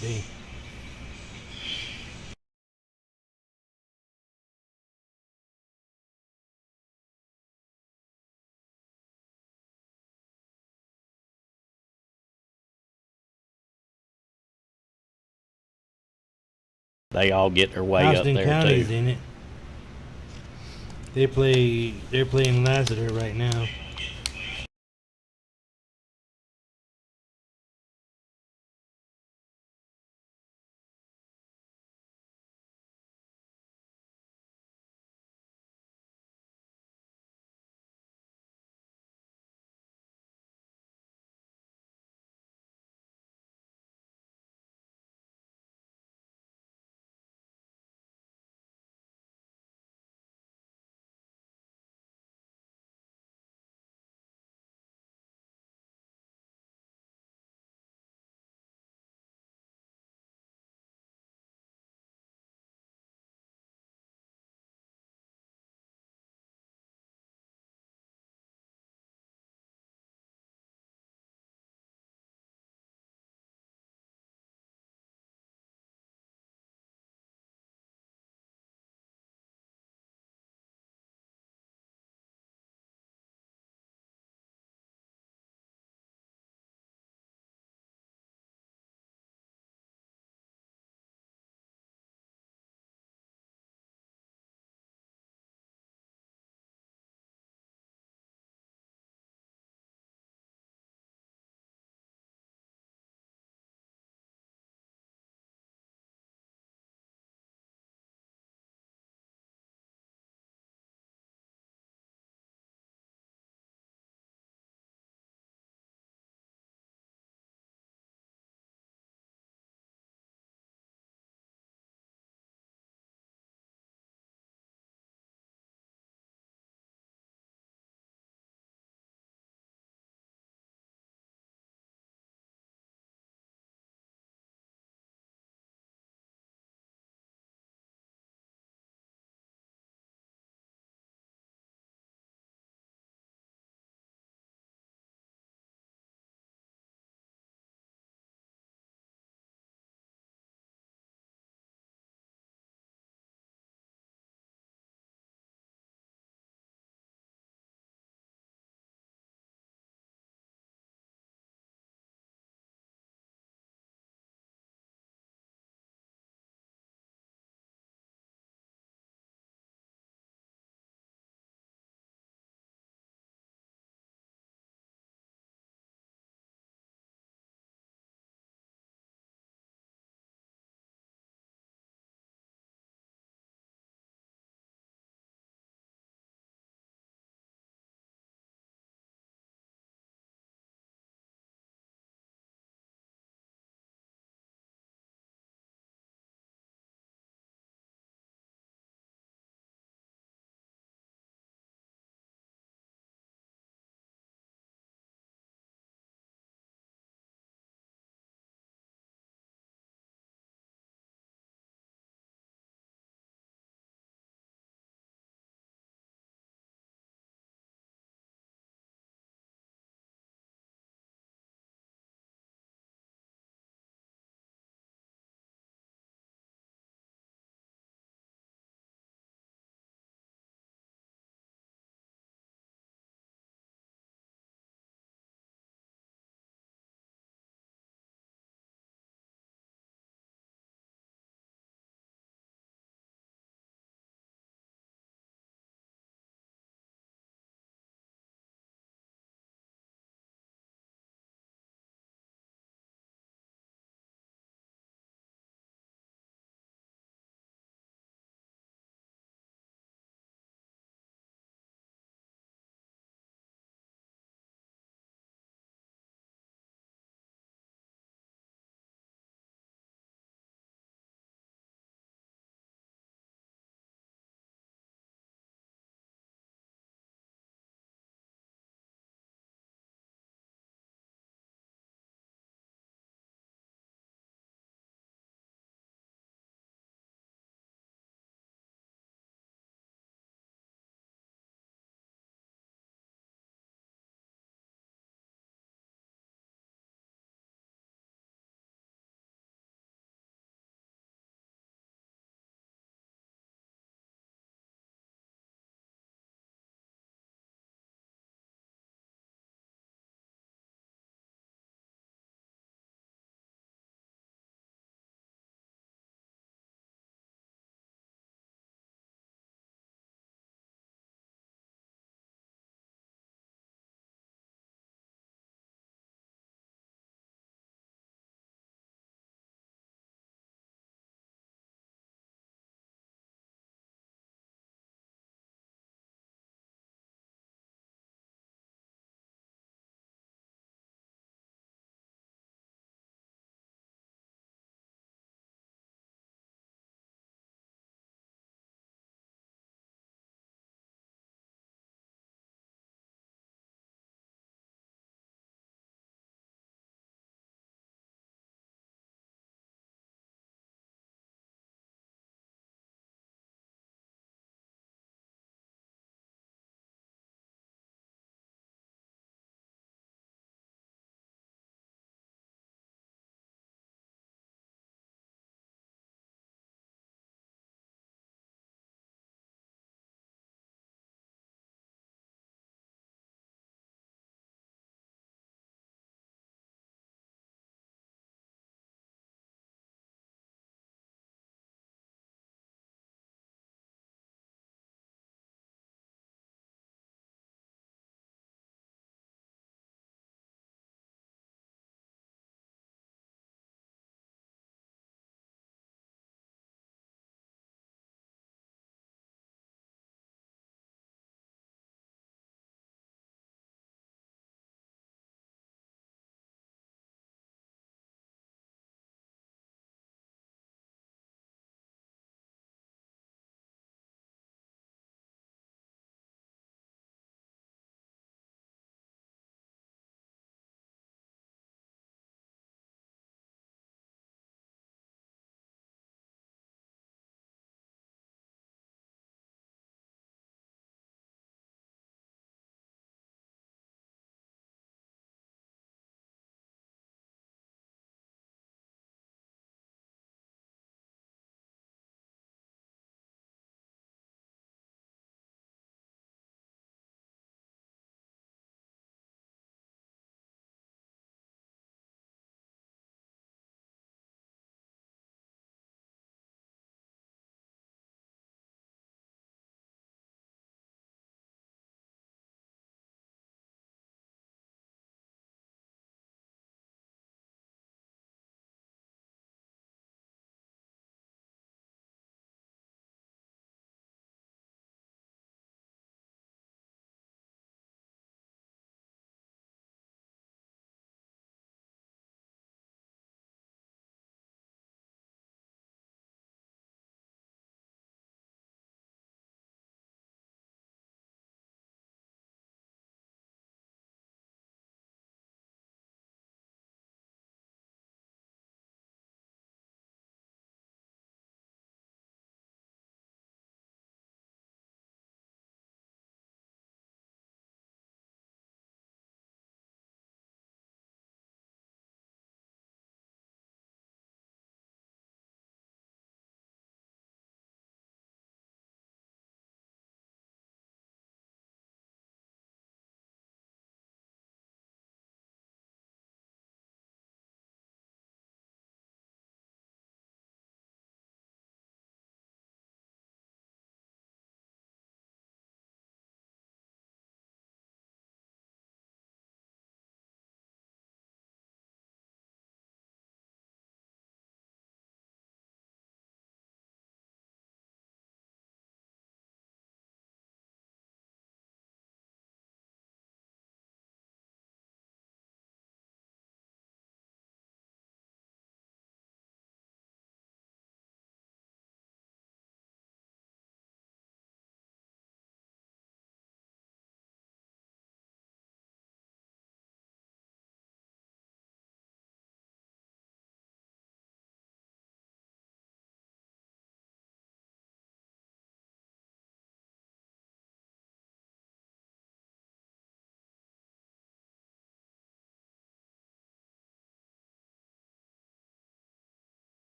They They all get their way up Austin there County's too. in it. They're playing Lassiter right now.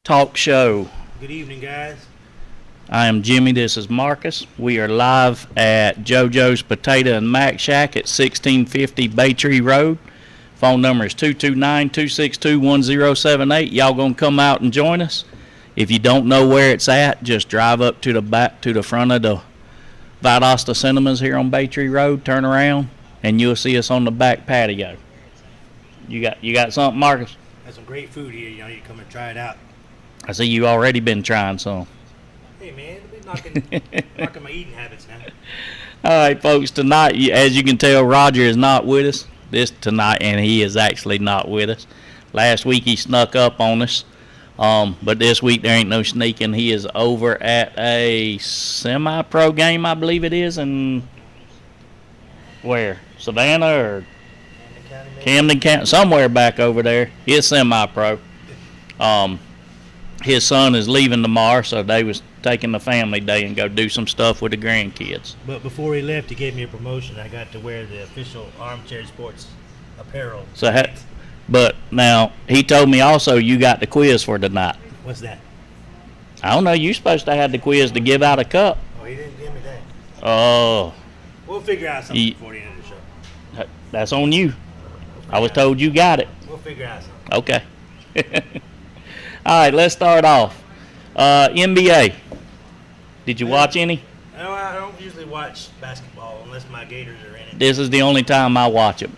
talk show. Good evening, guys. I am Jimmy. This is Marcus. We are live at Jojo's Potato and Mac Shack at 1650 Baytree Road. Phone number is 229-262-1078. Y'all gonna come out and join us? If you don't know where it's at, just drive up to the back to the front of the Valdosta Cinemas here on Baytree Road. Turn around, and you'll see us on the back patio. You got something, Marcus? Got some great food here. You need to come and try it out. I see you already been trying some. Hey, man, we're knocking my eating habits now. All right, folks. Tonight, as you can tell, Roger is not with us tonight, and he is actually not with us. Last week he snuck up on us, but this week there ain't no sneaking. He is over at a semi-pro game, I believe it is, in where? Savannah or Camden County, somewhere back over there. He is semi-pro. His son is leaving tomorrow, so they was taking the family day and go do some stuff with the grandkids. But before he left, he gave me a promotion. I got to wear the official Armchair Sports apparel. But now he told me also you got the quiz for tonight. What's that? I don't know. You supposed to have the quiz to give out a cup. Oh, he didn't give me that. Oh. We'll figure out something before the end of the show. That's on you. I was told you got it. We'll figure out something. Okay. All right, let's start off. NBA. Did you watch any? No, I don't usually watch basketball unless my Gators are in it. This is the only time I watch them,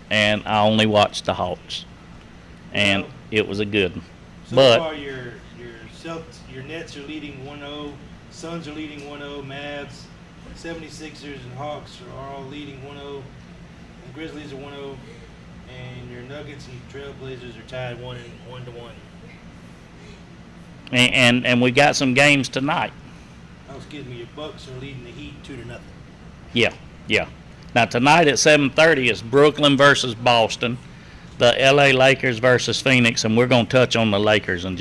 and I only watch the Hawks, and it was a good one. So but far, your Nets are leading 1-0, Suns are leading 1-0, Mavs, 76ers, and Hawks are all leading 1-0, and Grizzlies are 1-0, and your Nuggets and Trailblazers are tied 1-1. And we got some games tonight. Oh, excuse me, your Bucks are leading the Heat 2-0. Yeah. Now tonight at 7:30 is Brooklyn versus Boston, the LA Lakers versus Phoenix, and we're gonna touch on the Lakers in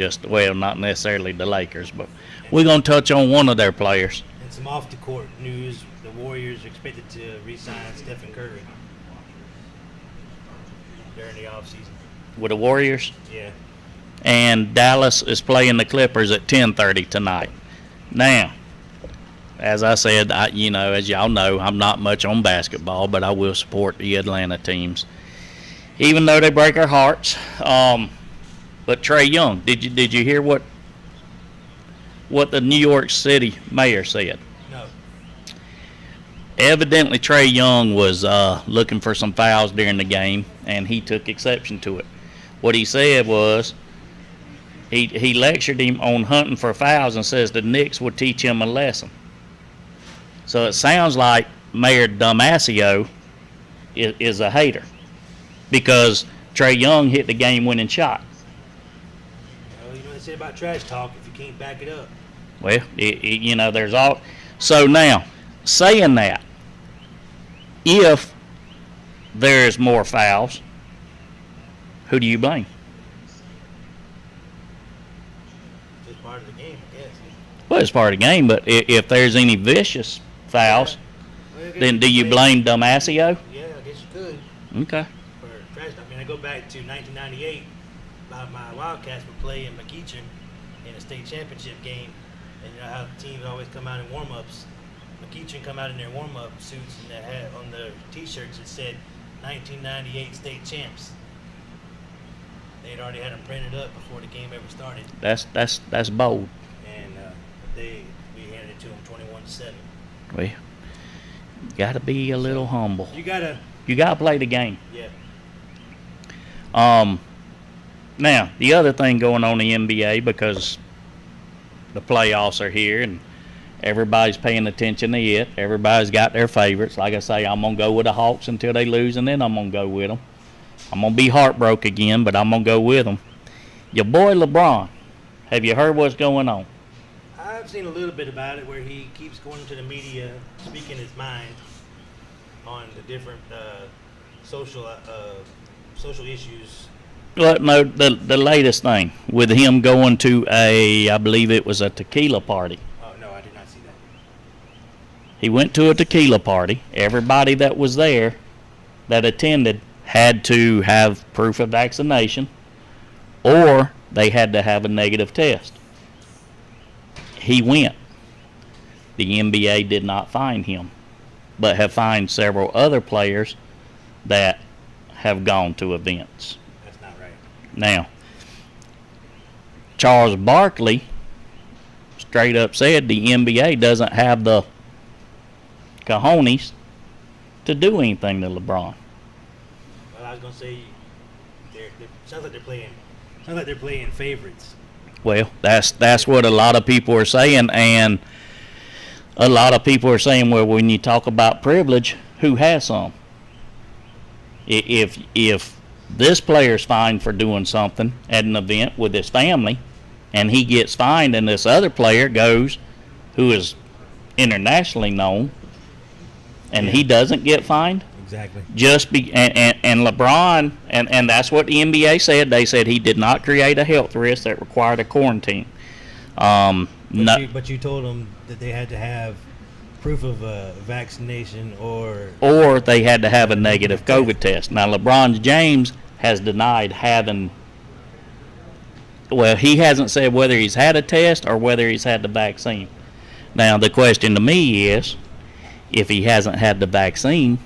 not necessarily the Lakers, but we're gonna touch on one of their players. And some off the court news: the Warriors are expected to re-sign Stephen Curry during the offseason. With the Warriors? Yeah. And Dallas is playing the Clippers at 10:30 tonight. Now, as I said, as y'all know, I'm not much on basketball, but I will support the Atlanta teams, even though they break our hearts. But Trae Young, did you hear what the New York City mayor said? No. Evidently, Trae Young was looking for some fouls during the game, and he took exception to it. What he said was, He lectured him on hunting for fouls and says the Knicks would teach him a lesson. So it sounds like Mayor Damasio is a hater because Trae Young hit the game-winning shot. Well, you know what they say about trash talk if you can't back it up. Well, there's all. So now, saying that, if there's more fouls, who do you blame? Part of the game, I guess. Well, it's part of the game, but if there's any vicious fouls, then do you blame Damasio? Yeah, I guess you could. Okay. For trash talk. I go back to 1998. My Wildcats would play in McEachern in a state championship game, and you know how teams always come out in warm-ups. McEachern come out in their warm-up suits, and they had on their T-shirts it said 1998 state champs. They'd already had them printed up before the game ever started. That's bold. And we handed it to them 21-7. Well, gotta be a little humble. You gotta play the game. Yeah. Now the other thing going on in the NBA, because the playoffs are here and everybody's paying attention to it. Everybody's got their favorites. Like I say, I'm gonna go with the Hawks until they lose, and then I'm gonna go with them. I'm going to be heartbroken again, but I'm going to go with them. Your boy LeBron, have you heard what's going on? I've seen a little bit about it where he keeps going to the media, speaking his mind on the different social issues. Well, no, the latest thing with him going to I believe it was a tequila party. Oh, no, I did not see that. He went to a tequila party. Everybody that was there that attended had to have proof of vaccination, or they had to have a negative test. He went. The NBA did not fine him, but have fined several other players that have gone to events. That's not right. Now, Charles Barkley straight up said the NBA doesn't have the cojones to do anything to LeBron. Well, I was gonna say, sounds like they're playing favorites. Well, that's what a lot of people are saying, and a lot of people are saying, well, when you talk about privilege, who has some? If this player's fined for doing something at an event with his family, and he gets fined, and this other player goes, who is internationally known, and he doesn't get fined. Exactly. And LeBron, and that's what the NBA said. They said he did not create a health risk that required a quarantine. But you told them that they had to have proof of vaccination or they had to have a negative COVID test. Now, LeBron James has denied having. Well, he hasn't said whether he's had a test or whether he's had the vaccine. Now, the question to me is, if he hasn't had the vaccine,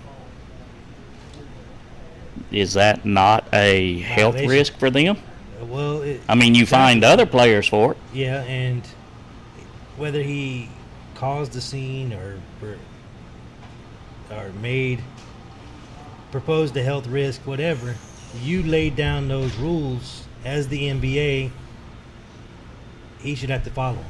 is that not a health risk for them? Well, you find other players for it. Yeah, and whether he caused the scene or proposed a health risk, whatever, you laid down those rules as the NBA. He should have to follow them.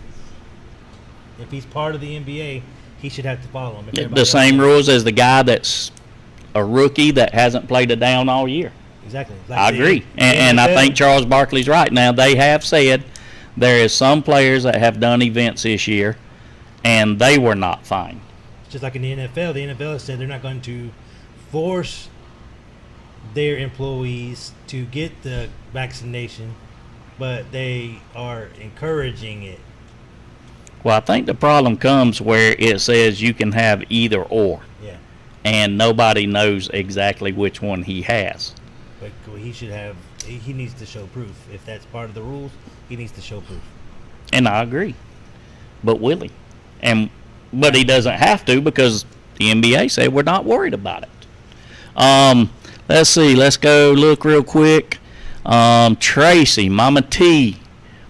If he's part of the NBA, he should have to follow them. The same rules as the guy that's a rookie that hasn't played a down all year. Exactly. I agree. And I think Charles Barkley's right. Now, they have said there is some players that have done events this year, and they were not fined. Just like in the NFL. The NFL said they're not going to force their employees to get the vaccination, but they are encouraging it. Well, I think the problem comes where it says you can have either or. Yeah. And nobody knows exactly which one he has. But he needs to show proof. If that's part of the rules, he needs to show proof. And I agree. But will he? But he doesn't have to, because the NBA said we're not worried about it. Let's see. Let's go look real quick. Tracy, Mama T,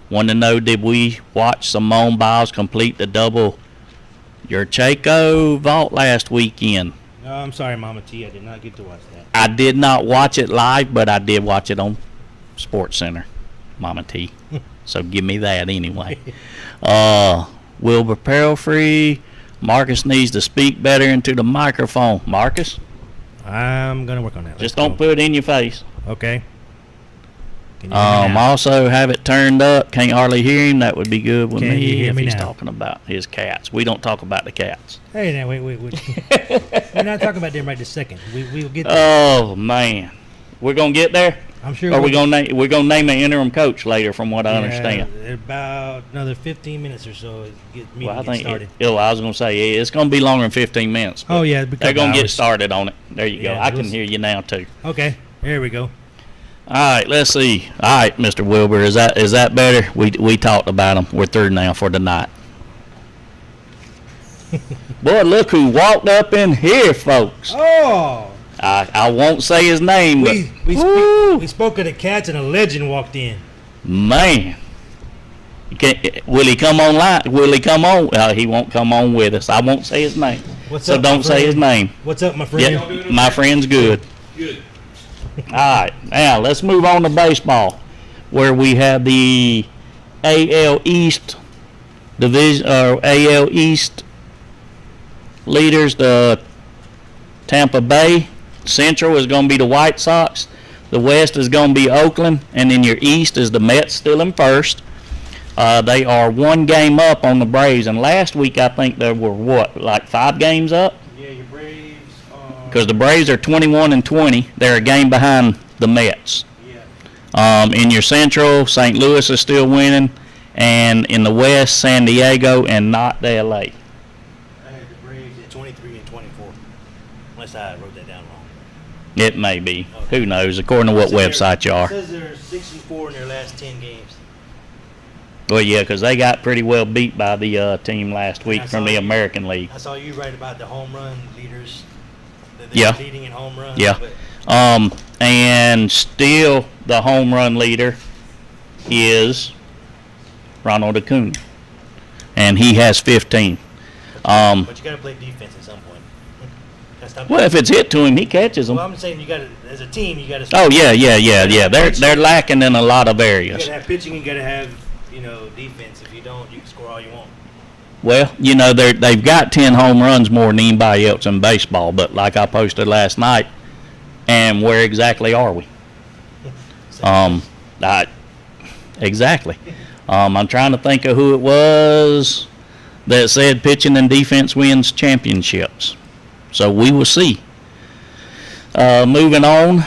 want to know, did we watch Simone Biles complete the double Yurchenko vault last weekend? No, I'm sorry, Mama T. I did not get to watch that. I did not watch it live, but I did watch it on Sports Center, Mama T. So give me that anyway. Wilbur Perrelfree, Marcus needs to speak better into the microphone. Marcus? I'm going to work on that. Just don't put it in your face. Okay. Also have it turned up. Can't hardly hear him. That would be good with Can you me hear if me he's now? talking about his cats. We don't talk about the cats. Hey, now, wait. We're not talking about them right this second. We'll get there. Oh, man. We're going to get there? I'm sure. Or we're gonna name an interim coach later, from what I understand. About another 15 minutes or so. I think started. I was gonna say it's gonna be longer than 15 minutes. Oh yeah, they're gonna get started on it. There you go. Yeah, I can hear you now too. Okay, there we go. All right, let's see. All right, Mr. Wilbur, is that better? We talked about them. We're through now for tonight. Boy, look who walked up in here, folks. Oh. I won't say his name, but we spoke of the cats and a legend walked in. Man, will he come online? Will he come on? He won't come on with us. I won't say his name. What's up, don't say his name. What's up, my friend? Yeah, my friend's good. Good. All right, now let's move on to baseball, where we have the AL East division, or AL East leaders. The Tampa Bay. Central is going to be the White Sox. The West is going to be Oakland. And in your East is the Mets, still in first. They are one game up on the Braves. And last week, I think there were, like 5 games up? Yeah, your Braves. Because the Braves are 21-20. They're a game behind the Mets. Yeah. In your Central, St. Louis is still winning. And in the West, San Diego and not the LA. I had the Braves at 23-24. Unless I wrote that down wrong. It may be. Okay. Who knows? According to what website you It are. says they're 6-4 in their last 10 games. Well, yeah, because they got pretty well beat by the team last week I from saw the you- American League. I saw you write about the home run leaders. That Yeah. they're leading in home runs. Yeah. But And still the home run leader is Ronald Acuna, and he has 15. but you got to play defense at some point. Gotta stop Well, if it's hit to him, he catches them. Well, I'm saying you got to, as a team, you got to. Oh yeah. They're lacking in a lot of You got areas. to have pitching. You got to have defense. If you don't, you can score all you want. Well, they've got 10 home runs more than anybody else in baseball. But like I posted last night, and where exactly are we? Exactly. I'm trying to think of who it was that said pitching and defense wins championships. So we will see. Moving on,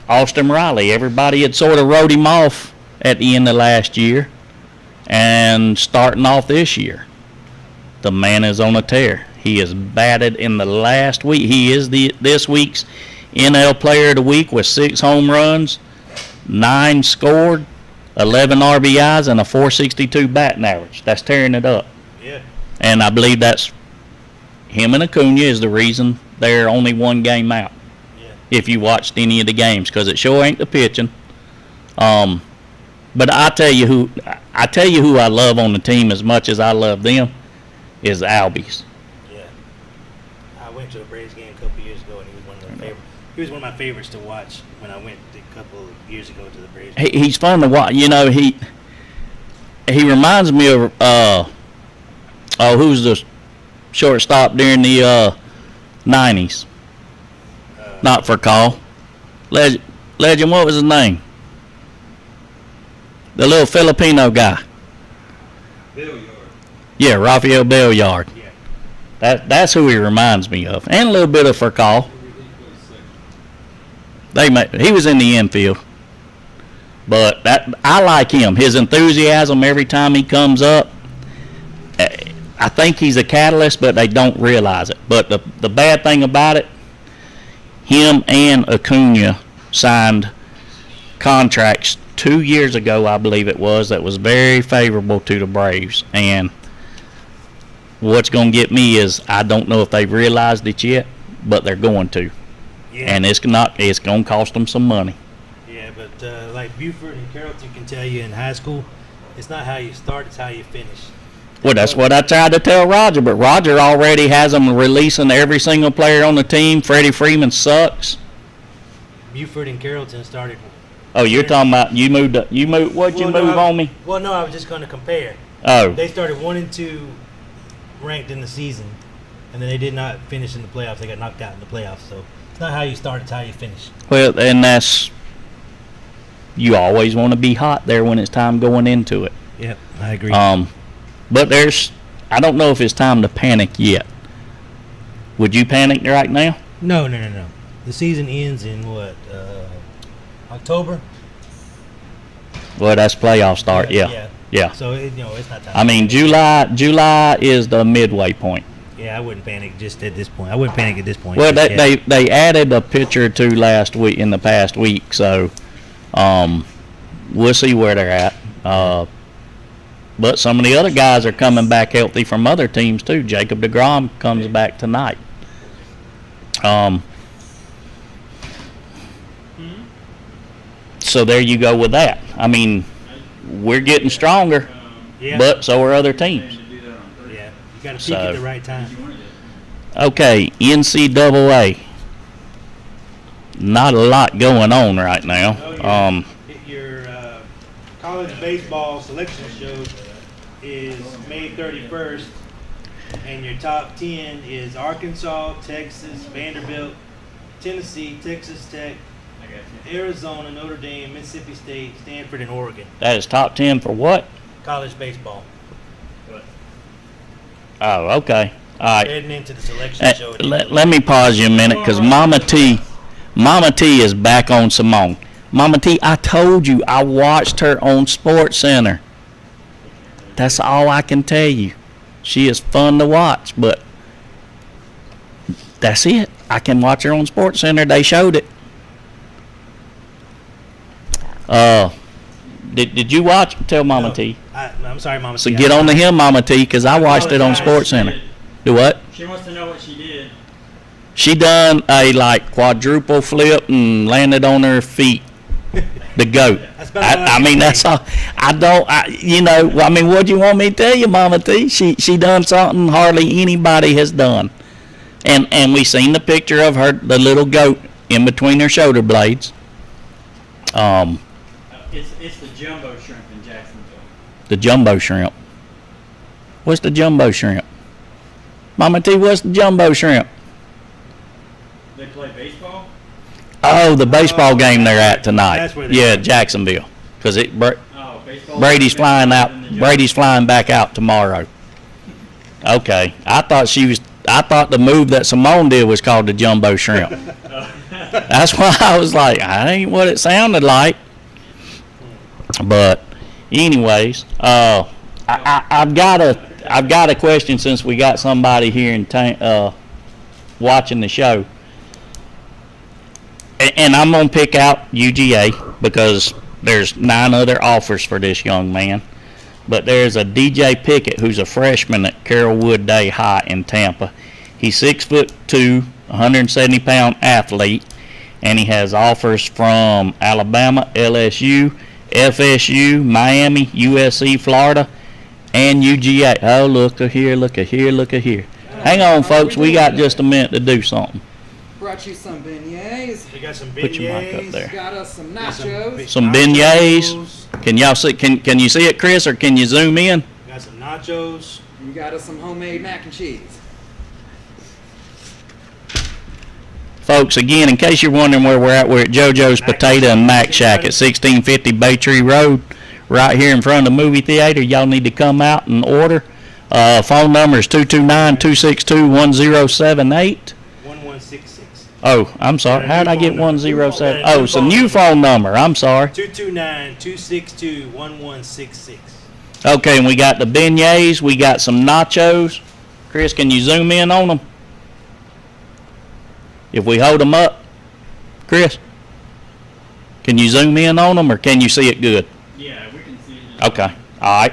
Austin Riley. Everybody had sort of wrote him off at the end of last year, and starting off this year, the man is on a tear. He is batted in the last week. He is this week's NL Player of the Week with 6 home runs, 9 scored, 11 RBIs, and a .462 batting average. That's tearing it up. Yeah. And I believe that's him and Acuna is the reason they're only one game out. Yeah. If you watched any of the games, because it sure ain't the pitching. But I tell you who I love on the team as much as I love them is Albies. Yeah. I went to a Braves game a couple years ago, and he was one of my favorites. He was one of my favorites to watch when I went a couple of years ago to the Braves. He's fun to watch. He reminds me of who's the shortstop during the 90s? Not for call. Legend, what was his name? The little Filipino guy. Belliard. Yeah, Rafael Belliard. Yeah. That's who he reminds me of, and a little bit of Furcal. He was in the infield, but I like him. His enthusiasm every time he comes up. I think he's a catalyst, but they don't realize it. But the bad thing about it, him and Acuna signed contracts 2 years ago, I believe it was, that was very favorable to the Braves. And what's going to get me is I don't know if they've realized it yet, but they're going to. Yeah. And it's going to cost them some money. Yeah, but like Buford and Carrollton can tell you in high school, it's not how you start, it's how you finish. Well, that's what I tried to tell Roger, but Roger already has them releasing every single player on the team. Freddie Freeman sucks. Buford and Carrollton started. Oh, you're talking about you moved. What'd you move on me? Well, no, I was just going to compare. Oh, They started 1 and 2 ranked in the season, and then they did not finish in the playoffs. They got knocked out in the playoffs. So it's not how you start, it's how you finish. well, and you always want to be hot there when it's time going into it. Yep, I agree. But I don't know if it's time to panic yet. Would you panic right now? No. The season ends in what? October? Well, that's playoff start. Yeah. So it's not time. I mean, July is the midway point. Yeah, I wouldn't panic just at this point. I wouldn't panic at this point. Well, just yet. they added a pitcher or two in the past week, so we'll see where they're at. But some of the other guys are coming back healthy from other teams too. Jacob deGrom comes back tonight. So there you go with that. I mean, we're getting stronger, Yeah. but so are other teams. Yeah, you got to peak at the right time. Okay, NCAA. Not a lot going on right now. Your college baseball selection show is May 31st, and your top 10 is Arkansas, Texas, Vanderbilt, Tennessee, Texas Tech, Arizona, Notre Dame, Mississippi State, Stanford, and Oregon. That is top 10 for what? College baseball. Oh, okay. All right. Heading into the selection show. Let me pause you a minute, because Mama T is back on Simone. Mama T, I told you I watched her on Sports Center. That's all I can tell you. She is fun to watch, but that's it. I can watch her on Sports Center. They showed it. Did you watch? Tell Mama No, T. I'm sorry, Mama So T. get on to him, Mama T, because I watched it on Sports Center. Do what? She wants to know what she did. She done a quadruple flip and landed on her feet. The goat. That's about all I I can mean, say. that's all. What do you want me to tell you, Mama T? She done something hardly anybody has done. And we seen the picture of her, the little goat in between her shoulder blades. It's the jumbo shrimp in Jacksonville. The jumbo shrimp. What's the jumbo shrimp? Mama T, what's the jumbo shrimp? They play baseball. Oh, the baseball game they're at tonight. That's where they Yeah, are. Jacksonville. Because Oh, baseball. Brady's flying out. Than the jumbo. Brady's flying back out tomorrow. Okay, I thought the move that Simone did was called the jumbo shrimp. That's why I was like, that ain't what it sounded like. But, anyways, I've got a question since we got somebody here in watching the show, and I'm gonna pick out UGA because there's 9 other offers for this young man. But there's a DJ Pickett who's a freshman at Carrollwood Day High in Tampa. He's 6'2", 170-pound athlete, and he has offers from Alabama, LSU, FSU, Miami, USC, Florida, and UGA. Oh, look at here, look at here, look at here. Hang on, folks. We got just a minute to do something. Brought you some beignets. We got some beignets. Put your mic up there. Got us some Got nachos. Some beignets. Can y'all see? Can you see it, Chris, or can you zoom in? We got some nachos. You got us some homemade mac and cheese. Folks, again, in case you're wondering where we're at Jojo's Potato and Mac Shack at 1650 Baytree Road, right here in front of the movie theater. Y'all need to come out and order. Phone number is 229-262-1078. 1166. Oh, I'm sorry. How did I get 107? Oh, it's a new phone number. I'm sorry. 229-262-1166. Okay, and we got the beignets. We got some nachos. Chris, can you zoom in on them? If we hold them up, Chris, can you zoom in on them, or can you see it good? Yeah, we can see it. Okay, all right.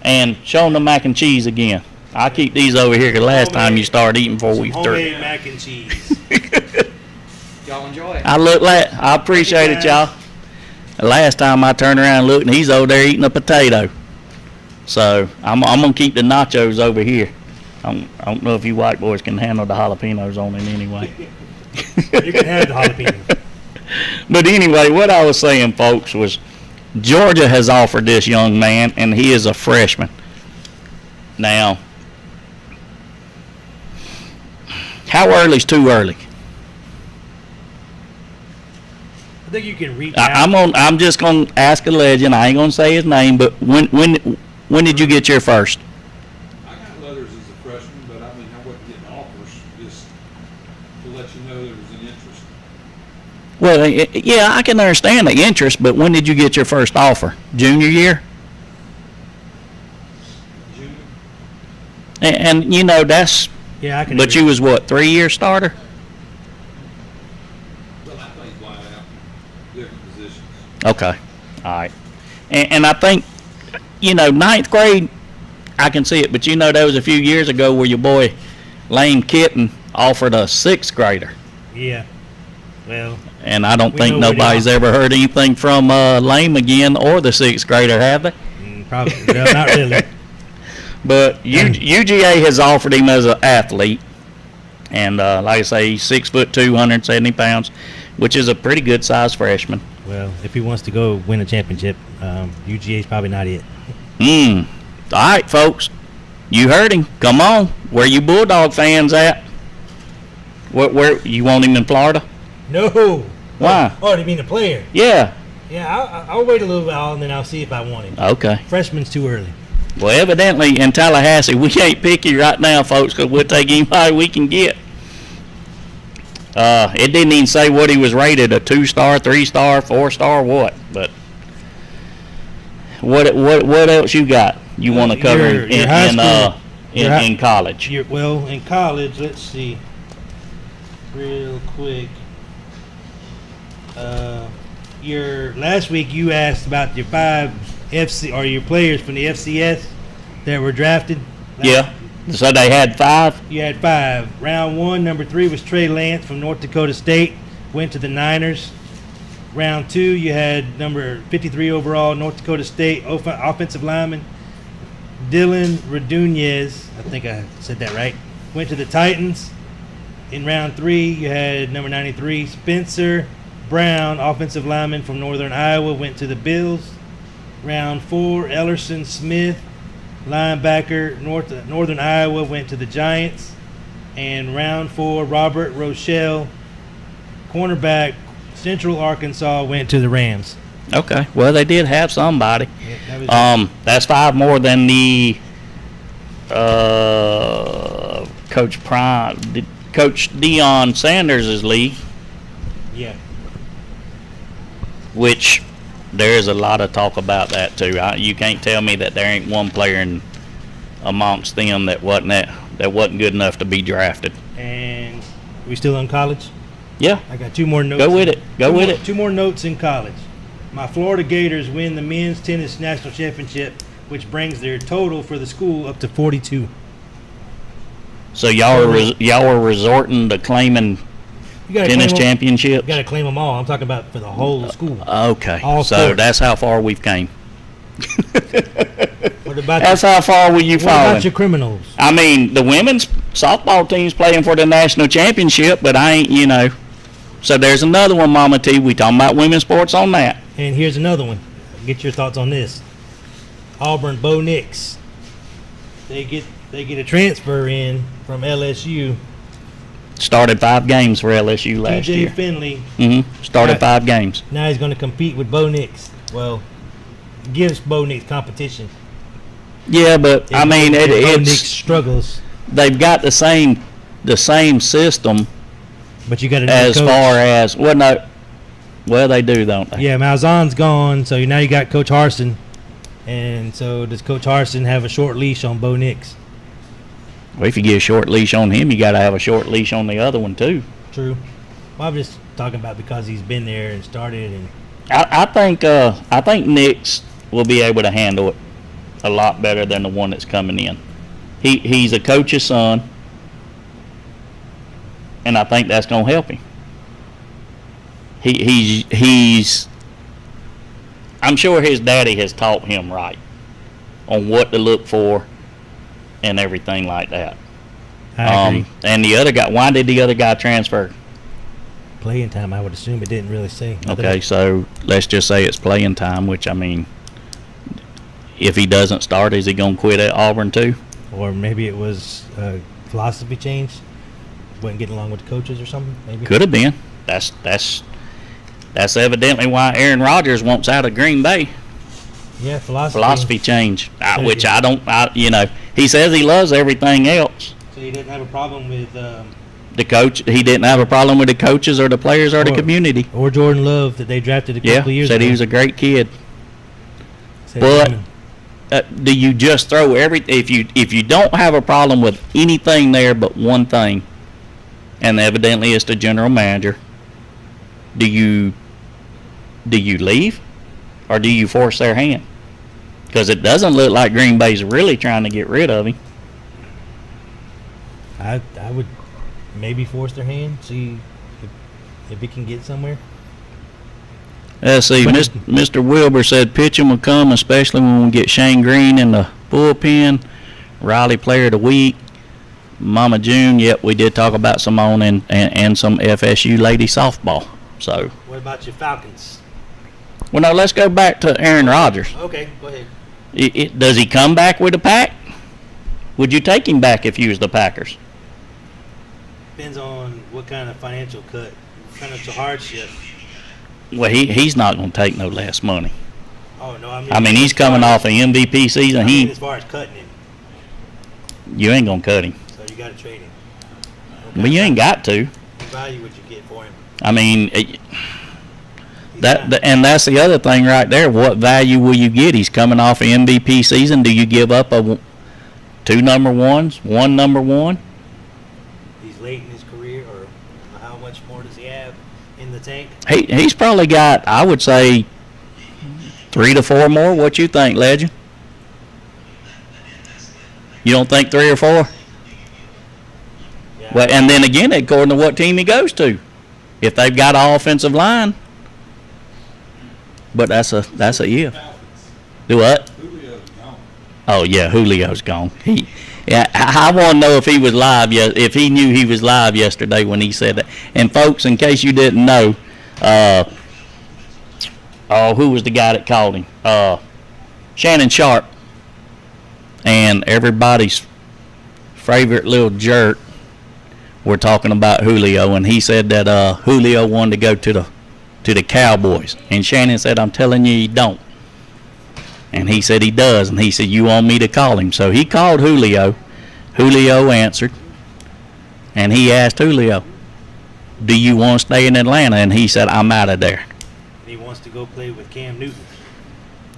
And show them the mac and cheese again. I keep these over here because last time you started eating before we Some through. homemade mac and cheese. Y'all enjoy it. I appreciate it, y'all. The last time I turned around and looked, and he's over there eating a potato. So I'm gonna keep the nachos over here. I don't know if you white boys can handle the jalapenos on it anyway. You can have the jalapeno. But anyway, what I was saying, folks, was Georgia has offered this young man, and he is a freshman. Now, how early is too early? I think you can reach out. I'm just gonna ask a legend. I ain't gonna say his name, but when did you get your first? I got letters as a freshman, but I mean, I wasn't getting offers, just to let you know there was an interest. Well, yeah, I can understand the interest, but when did you get your first offer? Junior year? Junior, And you know, that's, Yeah, I can. but you was what, 3-year starter? well, I played wide out, different positions. Okay, all right. And I think, you know, 9th grade, I can see it, but you know, there was a few years ago where your boy Lane Kitten offered a 6th grader. Yeah. Well, And I don't We think know what he nobody's offered. ever heard anything from Lame again or the 6th grader, have they? probably well, not really. But UGA has offered him as an athlete. And like I say, he's 6'2", 170 pounds, which is a pretty good size freshman. Well, if he wants to go win a championship, UGA's probably not it. All right, folks. You heard him. Come on. Where you Bulldog fans at? Where you want him in Florida? No. Why? Oh, you mean the player? Yeah. Yeah, I'll wait a little while and then I'll see if I want him. Okay. Freshman's too early. Well, evidently in Tallahassee, we ain't picky right now, folks, because we'll take anybody we can get. It didn't even say what he was rated, a 2-star, 3-star, 4-star, what. But what else you got you want to cover Your high school- in college? Well, in college, let's see. Real quick. your last week you asked about your 5 FC or your players from the FCS that were drafted. Yeah. So they had 5. You had 5. Round 1, number 3 was Trey Lance from North Dakota State, went to the Niners. Round 2, you had number 53 overall, North Dakota State offensive lineman Dylan Radunez. I think I said that right. Went to the Titans. In round 3, you had number 93 Spencer Brown, offensive lineman from Northern Iowa, went to the Bills. Round 4, Ellerson Smith, linebacker, Northern Iowa, went to the Giants. And round 4, Robert Rochelle, cornerback, Central Arkansas, went to the Rams. Okay. Well, they did have somebody. Yeah, that was That's 5 more than the Coach Deion Sanders' league, yeah. which there is a lot of talk about that too. You can't tell me that there ain't one player amongst them that wasn't good enough to be drafted. And we still in college? Yeah. I got 2 more notes. Go with it. Go with it. 2 more notes in college. My Florida Gators win the men's tennis national championship, which brings their total for the school up to 42. So y'all were resorting to claiming You gotta tennis claim 'em- championships. You got to claim them all. I'm talking about for the whole school. Okay. All So sports. that's how far we've came. What about That's your, how far were you what about falling? your criminals? I mean, the women's softball team's playing for the national championship, but I ain't. So there's another one, Mama T. We talking about women's sports on that. And here's another one. Get your thoughts on this. Auburn Bo Nix. They get a transfer in from LSU. Started 5 games for LSU last TJ year. Finley. Started Right. 5 games. Now he's going to compete with Bo Nix. Well, gives Bo Nix competition. Yeah, but I mean, Bo Nix it's struggles, they've got the same system but you got to as far as well they do, don't they? Yeah, Malzahn's gone, so now you got Coach Harsin, and so does Coach Harsin have a short leash on Bo Nix? Well, if you get a short leash on him, you got to have a short leash on the other one too. True. Well, I'm just talking about because he's been there and started, and I think Nix will be able to handle it a lot better than the one that's coming in. He's a coach's son, and I think that's gonna help him. He's I'm sure his daddy has taught him right on what to look for and everything like that. I agree. And the other guy, why did the other guy transfer? Playing time, I would assume it didn't really say. Okay, so let's just say it's playing time, which I mean, if he doesn't start, is he gonna quit at Auburn too? Or maybe it was philosophy change. Wasn't getting along with the coaches or something. Maybe. Could have been. That's evidently why Aaron Rodgers wants out of Green Bay. Yeah, Philosophy change, which Yeah. I don't. He says he loves everything else. So he didn't have a problem with The coach, he didn't have a problem with the coaches or the players or the Or- community. or Jordan Love that they drafted a Yeah, couple of years said ago. he was a great kid. Said, but- Do you just throw if you don't have a problem with anything there but one thing, and evidently it's the general manager, do you leave, or do you force their hand? Because it doesn't look like Green Bay's really trying to get rid of him. I would maybe force their hand, see if it can get somewhere. Let's see, But- Mr. Wilbur said pitching will come, especially when we get Shane Green in the bullpen. Riley Player of the Week. Mama June, yep, we did talk about Simone and some FSU lady softball. So, What about your Falcons? well, now let's go back to Aaron Rodgers. Okay, go ahead. Does he come back with the pack? Would you take him back if you was the Packers? Depends on what kind of financial cut, financial hardship. Well, he's not going to take no less money. Oh no, I mean, he's coming off an MVP season. As far as cutting him, You ain't going to cut him. so you got to trade him. But you ain't got to. What value would you get for him? I mean, He's and not- that's the other thing right there. What value will you get? He's coming off an MVP season. Do you give up 2 number ones, 1 number one? he's late in his career, or how much more does he have in the tank? He's probably got, I would say, 3 to 4 more. What you think, Legend? You don't think 3 or 4? Yeah. Well, and then again, according to what team he goes to, if they've got an offensive line. But that's a if. Do what? Julio's gone. Oh yeah, Julio's gone. I want to know if he was live. If he knew he was live yesterday when he said that. And folks, in case you didn't know, who was the guy that called him? Shannon Sharp, and everybody's favorite little jerk. We're talking about Julio, and he said that Julio wanted to go to the Cowboys, and Shannon said, "I'm telling you, he don't." And he said he does, and he said, "You want me to call him?" So he called Julio. Julio answered, and he asked Julio, "Do you want to stay in Atlanta?" And he said, "I'm out of there." He wants to go play with Cam Newton.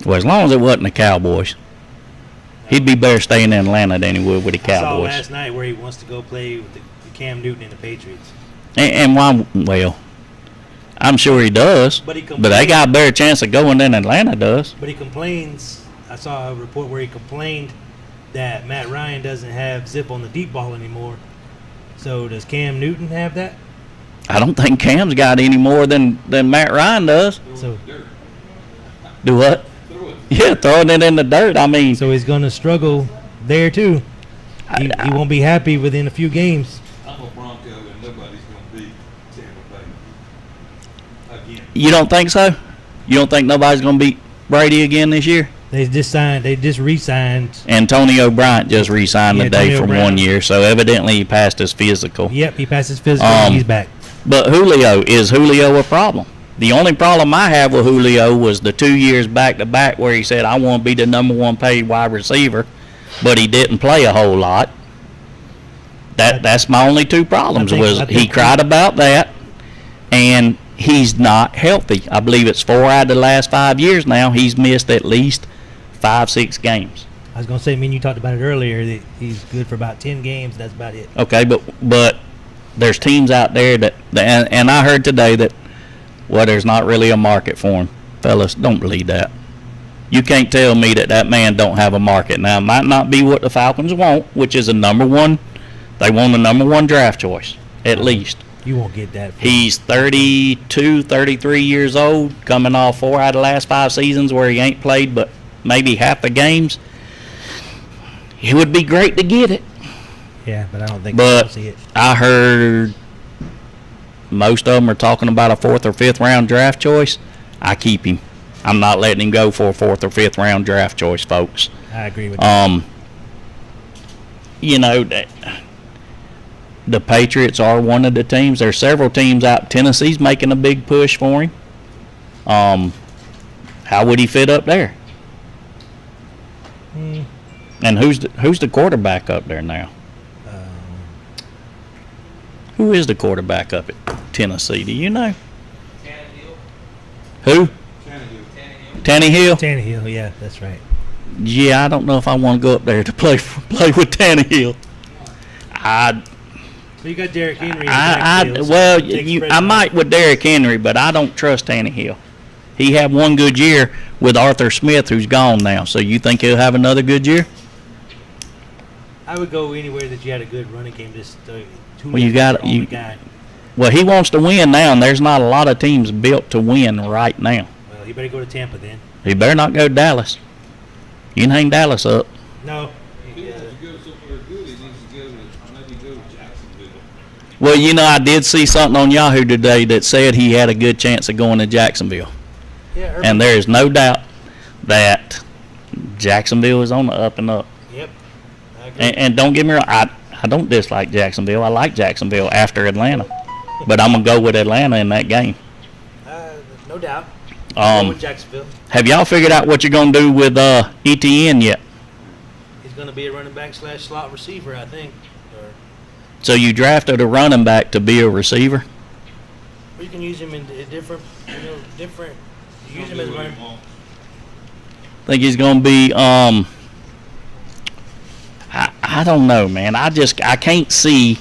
Well, as long as it wasn't the Cowboys, he'd be better staying in Atlanta than he would with the I saw Cowboys. last night where he wants to go play with the Cam Newton and the Patriots. And why? Well, I'm sure he does, But he but they got a better chance of going than Atlanta does. But he complains. I saw a report where he complained that Matt Ryan doesn't have zip on the deep ball anymore. So does Cam Newton have that? I don't think Cam's got any more than Matt Ryan does. So Dirt. Do what? Throw it. Yeah, throwing it in the dirt. I mean, so he's going to struggle there too. He won't be happy within a few games. I'm a Bronco, and nobody's going to beat Tampa Bay again. you don't think so? You don't think nobody's going to beat Brady again this year? They just re-signed. Antonio Bryant just re-signed Yeah, today Antonio for Bryant. 1 year, so evidently he passed his physical. Yep, he passed his physical. And he's back. But is Julio a problem? The only problem I have with Julio was the 2 years back-to-back where he said, "I want to be the number 1 paid wide receiver," but he didn't play a whole lot. That's my only 2 problems. I He think cried about that, and he's not healthy. I believe it's 4 out of the last 5 years now. He's missed at least 5-6 games. I was going to say, you talked about it earlier, that he's good for about 10 games. That's about it. Okay, but there's teams out there and I heard today that, well, there's not really a market for him. Fellas, don't believe that. You can't tell me that man don't have a market. Now, it might not be what the Falcons want, which is a number 1. They want a number 1 draft choice, at least. You won't get that. He's 32, 33 years old, coming off 4 out of the last 5 seasons where he ain't played but maybe half the games. It would be great to get it. Yeah, but I don't think But we'll see it. I heard most of them are talking about a 4th or 5th round draft choice. I keep him. I'm not letting him go for a 4th or 5th round draft choice, folks. I agree with that. You know, the Patriots are one of the teams. There's several teams out. Tennessee's making a big push for him. How would he fit up there? And who's the quarterback up there now? Who is the quarterback up at Tennessee? Do you know? Who? Tannehill. Tannehill, yeah, that's right. Yeah, I don't know if I want to go up there to play with Tannehill. So you got Derrick Henry. In the backfield, so well, take I pressure might off. with Derrick Henry, but I don't trust Tannehill. He had 1 good year with Arthur Smith, who's gone now. So you think he'll have another good year? I would go anywhere that you had a good running game. Just Well, you got on the guy. Well, he wants to win now, and there's not a lot of teams built to win right now. Well, he better go to Tampa then. He better not go to Dallas. You can hang Dallas up. No. If he wants to go somewhere good, he needs to maybe go to Jacksonville. Well, you know, I did see something on Yahoo today that said he had a good chance of going to Jacksonville. Yeah. And there is no doubt that Jacksonville is on the up and up. Yep. I agree. And don't get me wrong, I don't dislike Jacksonville. I like Jacksonville after Atlanta. But I'm going to go with Atlanta in that game. No doubt. Go with Um, Jacksonville. have y'all figured out what you're going to do with ETN yet? He's going to be a running back / slot receiver, I think. Or So you drafted a running back to be a receiver? you can use him in different. You use him as a running. Think he's going to be I don't know, man. I can't see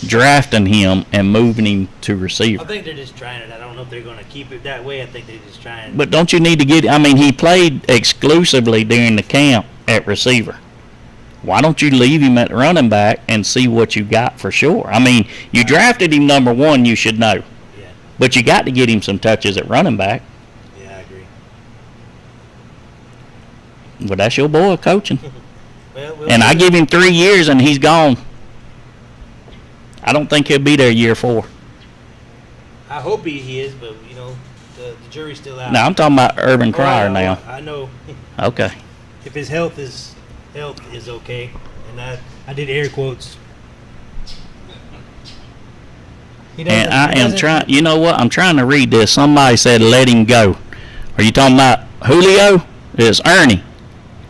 drafting him and moving him to receiver. I think they're just trying it. I don't know if they're going to keep it that way. I think they're just trying. But don't you need to get? I mean, he played exclusively during the camp at receiver. Why don't you leave him at running back and see what you got for sure? I mean, you drafted him number 1. You should know. Yeah. But you got to get him some touches at running back. Yeah, I agree. But that's your boy coaching. Well, And I give him 3 years and he's gone. I don't think he'll be there year 4. I hope he is, but you know, the jury's still out. No, I'm talking about Urban Cryer now. I know. Okay. If his health is okay, and I did air quotes. And I am trying. You know what? I'm trying to read this. Somebody said let him go. Are you talking about Julio? It's Ernie.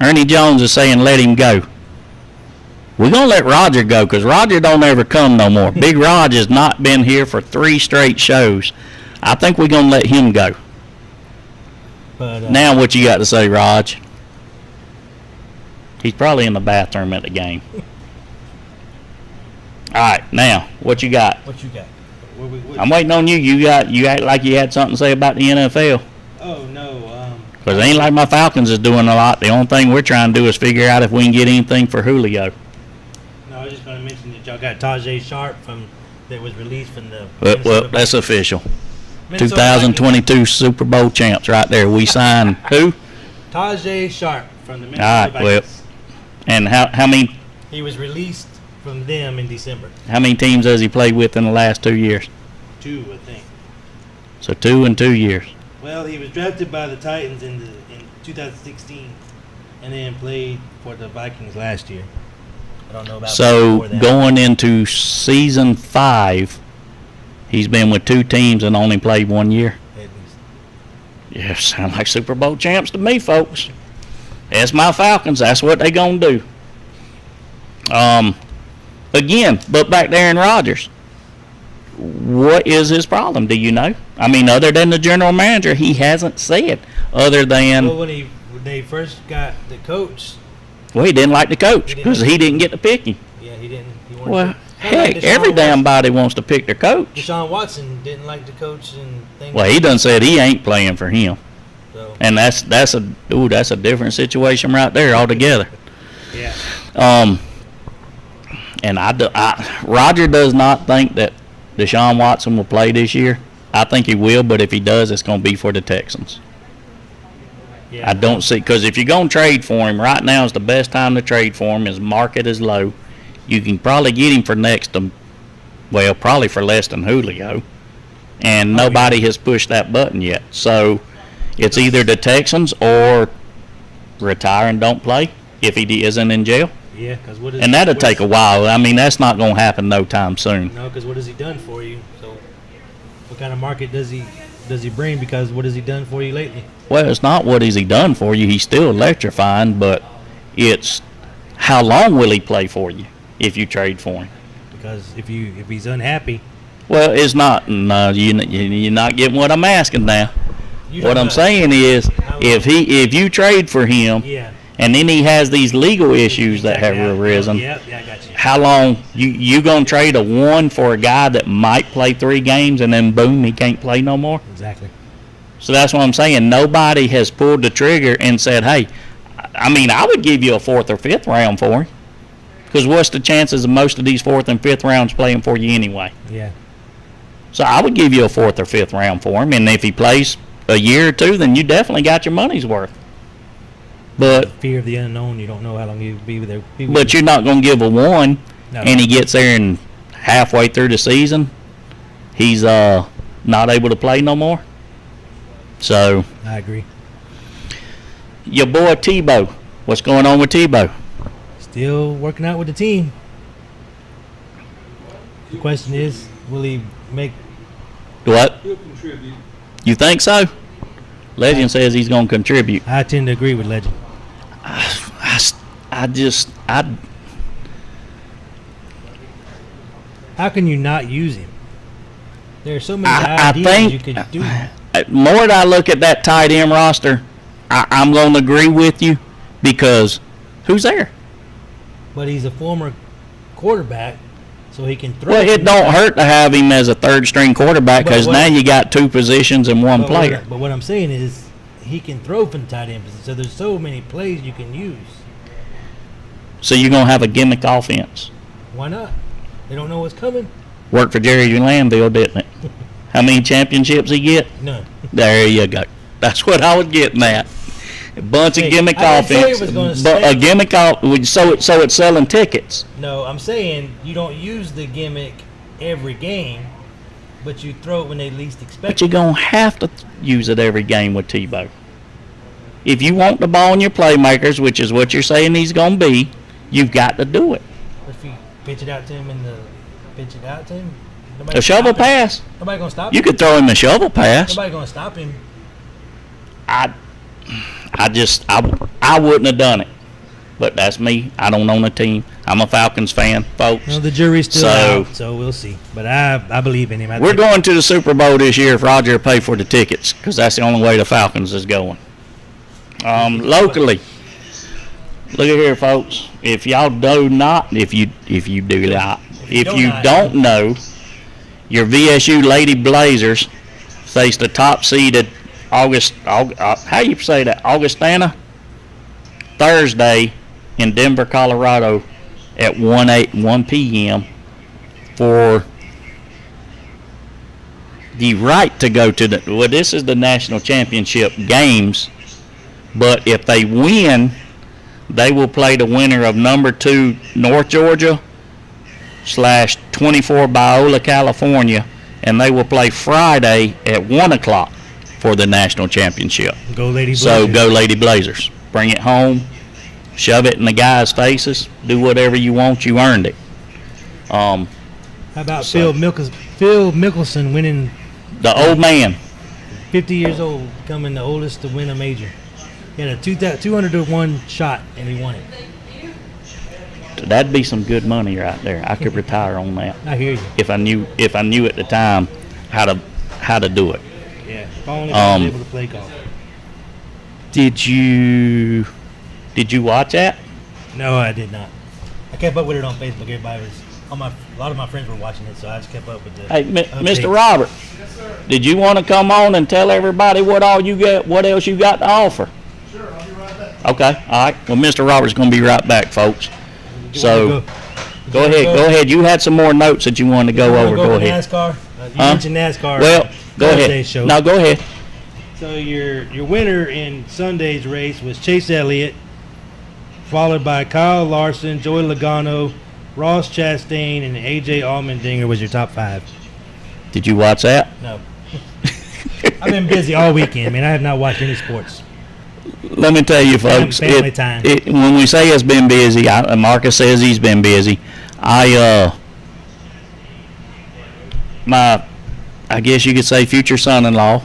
Ernie Jones is saying let him go. We're going to let Roger go because Roger don't ever come no more. Big Rog has not been here for 3 straight shows. I think we're going to let him go. But, Now what you got to say, Rog? He's probably in the bathroom at the game. All right, now, what you got? What you got? I'm waiting on you. You act like you had something to say about the NFL. Oh no. Because it ain't like my Falcons is doing a lot. The only thing we're trying to do is figure out if we can get anything for Julio. No, I was just going to mention that y'all got Tajay Sharp that was released from the. Well, that's official. Minnesota 2022 Super Bowl champs right there. We signed who? Tajay Sharp from the All Minnesota right, well, Vikings. and how many He was released from them in December. teams has he played with in the last 2 years? 2, I think. So 2 in 2 years. Well, he was drafted by the Titans in 2016, and then played for the Vikings last year. I don't know about. So before that. going into season 5, he's been with 2 teams and only played 1 year. At least. Yeah, sound like Super Bowl champs to me, folks. That's my Falcons. That's what they gonna do. Again, but back there in Rodgers, what is his problem? Do you know? I mean, other than the general manager, he hasn't said. Other than Well, when they first got the coach, he didn't like the coach because he didn't get to pick him. yeah, he didn't. He wanted Well, to, heck, Deshaun every damn Watson. body wants to pick their coach. Deshaun Watson didn't like the coach and things. Well, he done said he ain't playing for him, So, and that's a different situation right there altogether. yeah. And Roger does not think that Deshaun Watson will play this year. I think he will, but if he does, it's going to be for the Texans. Yeah. I don't see, because if you're going to trade for him, right now is the best time to trade for him. His market is low. You can probably get him for probably for less than Julio. And nobody has pushed that button yet. So it's either the Texans or retire and don't play if he isn't in jail. Yeah, because what is And that'll take a while. I mean, that's not going to happen no time soon. No, because what has he done for you? So, what kind of market does he bring? Because what has he done for you lately? Well, it's not what has he done for you. He's still electrifying, but it's how long will he play for you if you trade for him? Because if he's unhappy, Well, it's not. No, you're not getting what I'm asking now. What I'm saying is, if you trade for him, yeah, and then he has these legal issues that have arisen, Yeah, I got you. how long you gonna trade a 1 for a guy that might play 3 games and then boom, he can't play no more? Exactly. So that's what I'm saying. Nobody has pulled the trigger and said, hey, I mean, I would give you a 4th or 5th round for him. Because what's the chances of most of these 4th and 5th rounds playing for you anyway? Yeah. So I would give you a 4th or 5th round for him. And if he plays a year or 2, then you definitely got your money's worth. But Fear of the unknown. You don't know how long he'll be there. but you're not going to give a 1, No. and he gets there and halfway through the season, he's not able to play no more. So I agree. your boy Tebow, what's going on with Tebow? Still working out with the team. The question is, will he make? What? He'll contribute. You think so? Legend says he's going to contribute. I tend to agree with Legend. How can you not use him? There are so many I ideas think you could do. more that I look at that tight end roster, I'm going to agree with you because who's there? But he's a former quarterback, so he can throw. Well, it don't hurt to have him as a third string quarterback But because what- now you got two positions in one But player. But what I'm saying is, he can throw from the tight end position. So there's so many plays you can use. So you're gonna have a gimmick offense. Why not? They don't know what's coming. Worked for Jerry Landville, didn't it? How many championships he get? None. There you go. That's what I was getting at. A bunch Hey, of gimmick I didn't say offense, it was gonna but stay. a gimmick so it's selling tickets. No, I'm saying you don't use the gimmick every game, but you throw it when they least expect But you're it. gonna have to use it every game with Tebow. If you want the ball in your playmakers, which is what you're saying he's gonna be, you've got to do it. If you pitch it out to him nobody A can shovel stop him. pass. Nobody gonna stop You him. could throw him a shovel pass. Nobody gonna stop him. I wouldn't have done it. But that's me. I don't own a team. I'm a Falcons fan, folks. Well, the jury's still So- out, so we'll see. But I believe in him. We're going to the Super Bowl this year if Roger will pay for the tickets, because that's the only way the Falcons is going. Locally, look at here, folks. If y'all do not, if you don't know, your VSU Lady Blazers face the top seeded how you say that? Augustana Thursday in Denver, Colorado, at 1 p.m. for the right to go to the. Well, this is the national championship games, but if they win, they will play the winner of number 2 North Georgia / 24 Biola, California, and they will play Friday at 1 o'clock for the national championship. Go Lady Blazers. So go Lady Blazers. Bring it home. Shove it in the guys' faces. Do whatever you want. You earned it. How about So- Phil Mickelson winning The old man. 50 years old, becoming the oldest to win a major. He had a 200-to-1 shot, and he won it. That'd be some good money right there. I could retire on that I hear you. if I knew at the time how to do it. Yeah. If only I was able to play golf. Did you watch that? No, I did not. I kept up with it on Facebook. Everybody was a lot of my friends were watching it, so I just kept up with the. Hey, updates. Mr. Robert. Did you want to come on and tell everybody what else you got to offer? Sure, I'll be right back. Okay, all right. Well, Mr. Robert's going to be right back, folks. You So, wanna go ahead. You had some more notes that you wanted to go over. Go with ahead. NASCAR. You Huh? mentioned NASCAR. Well, go Thursday's ahead. Show. No, go ahead. So your winner in Sunday's race was Chase Elliott, followed by Kyle Larson, Joey Logano, Ross Chastain, and AJ Allmendinger was your top 5. Did you watch that? No. I've been busy all weekend, man. I have not watched any sports. Let me tell you, folks. Family time. When we say it's been busy, Marcus says he's been busy. I guess you could say future son-in-law,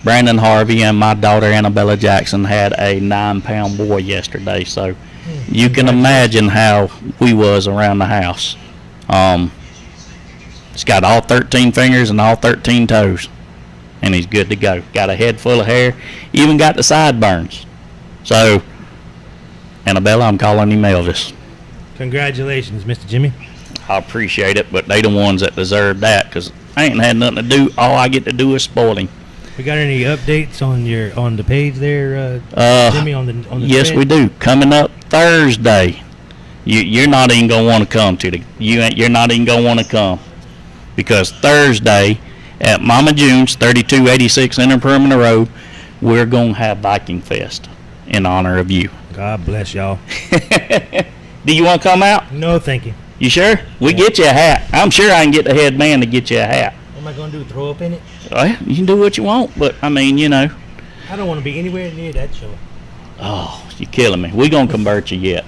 Brandon Harvey, and my daughter Annabella Jackson had a 9-pound boy yesterday. So you can imagine how we was around the house. He's got all 13 fingers and all 13 toes, and he's good to go. Got a head full of hair, even got the sideburns. So, Annabella, I'm calling him Elvis. Congratulations, Mr. Jimmy. I appreciate it, but they the ones that deserve that, because I ain't had nothing to do. All I get to do is spoil him. We got any updates on the page there, Jimmy? On the Yes, thread? we do. Coming up Thursday, you're not even gonna want to come to you're not even gonna want to come, because Thursday at Mama June's, 3286 Interperimeter Road, we're gonna have Viking Fest in honor of you. God bless y'all. Do you want to come out? No, thank you. You sure? We get you a hat. I'm sure I can get the head man to get you a hat. What am I going to do, throw up in it? Well, you can do what you want, but I mean, I don't want to be anywhere near that show. Oh, you're killing me. We gonna convert you yet.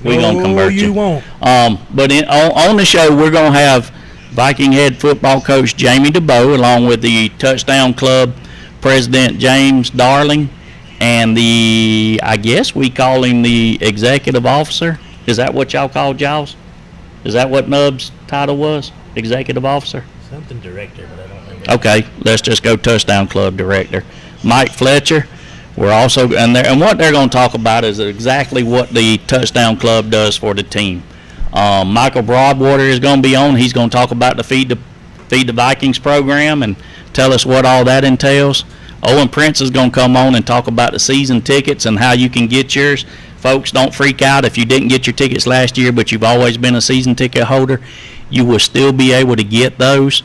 We gonna No, convert you. you won't. But on the show, we're gonna have Viking head football coach Jamie DeBow, along with the Touchdown Club president James Darling, and I guess we call him the executive officer. Is that what y'all call Jaws? Is that what Nub's title was? Executive officer? Something director, but I don't remember. Okay, let's just go Touchdown Club director. Mike Fletcher. We're also and what they're going to talk about is exactly what the Touchdown Club does for the team. Michael Broadwater is going to be on. He's going to talk about the Feed the Vikings program and tell us what all that entails. Owen Prince is going to come on and talk about the season tickets and how you can get yours. Folks, don't freak out if you didn't get your tickets last year, but you've always been a season ticket holder. You will still be able to get those.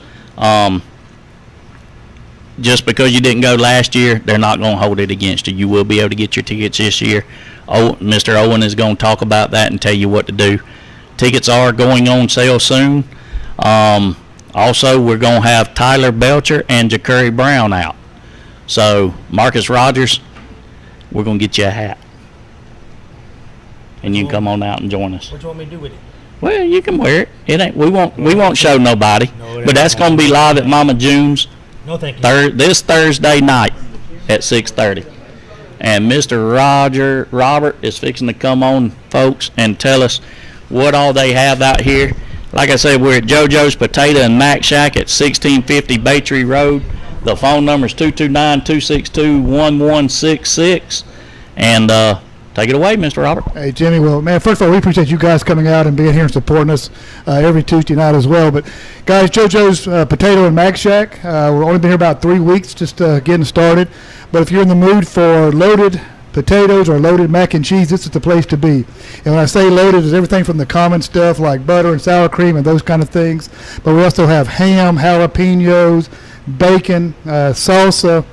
Just because you didn't go last year, they're not going to hold it against you. You will be able to get your tickets this year. Mr. Owen is going to talk about that and tell you what to do. Tickets are going on sale soon. Also, we're going to have Tyler Belcher and Ja'Curry Brown out. So, Marcus Rogers, we're going to get you a hat. And you can come on out and join us. What do you want me to do with it? Well, you can wear it. It ain't. We won't show nobody. No, But that's going to be live at Mama June's No, thank you. this Thursday night at 6:30. And Mr. Robert is fixing to come on, folks, and tell us what all they have out here. Like I said, we're at Jojo's Potato and Mac Shack at 1650 Baytree Road. The phone number is 229-262-1166. And take it away, Mr. Robert. Hey, Jimmy. Well, man, first of all, we appreciate you guys coming out and being here and supporting us every Tuesday night as well. But, guys, JoJo's Potato and Mac Shack, we've only been here about 3 weeks, just getting started. But if you're in the mood for loaded potatoes or loaded mac and cheese, this is the place to be. And when I say loaded, it's everything from the common stuff like butter and sour cream and those kind of things. But we also have ham, jalapenos, bacon, salsa,